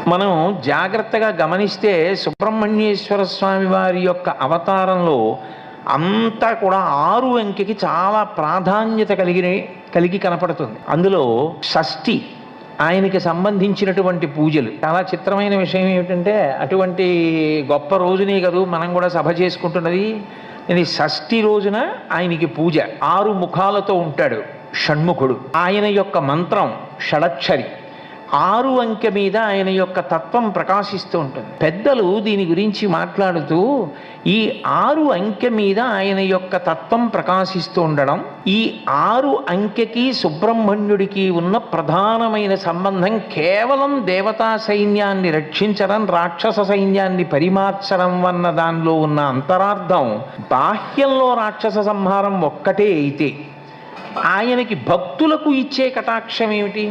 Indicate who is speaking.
Speaker 1: మనం జాగ్రత్తగా గమనిస్తే సుబ్రహ్మణ్యేశ్వర స్వామి వారి యొక్క అవతారంలో అంతా కూడా 6 అంకెకి చాలా ప్రాధాన్యత కలిగి కనపడుతుంది. అందులో షష్ఠి ఆయనకి సంబంధించినటువంటి పూజలు చాలా చిత్రమైన విషయం ఏమిటంటే, అటువంటి గొప్ప రోజునే కదూ మనం కూడా సభ చేసుకుంటున్నది. ఇది షష్ఠి రోజున ఆయనకి పూజ. 6 ముఖాలతో ఉంటాడు షణ్ముఖుడు. ఆయన యొక్క మంత్రం షడక్షరి. 6 అంకె మీద ఆయన యొక్క తత్వం ప్రకాశిస్తూ ఉంటుంది. పెద్దలు దీని గురించి మాట్లాడుతూ ఈ 6 అంకె మీద ఆయన యొక్క తత్వం ప్రకాశిస్తూ ఉండడం, ఈ 6 అంకెకి సుబ్రహ్మణ్యుడికి ఉన్న ప్రధానమైన సంబంధం కేవలం దేవతా సైన్యాన్ని రక్షించడం, రాక్షస సైన్యాన్ని పరిమార్చడం అన్న దానిలో ఉన్న అంతరార్థం బాహ్యంలో రాక్షస సంహారం ఒక్కటే అయితే ఆయనకి భక్తులకు ఇచ్చే కటాక్షం ఏమిటి?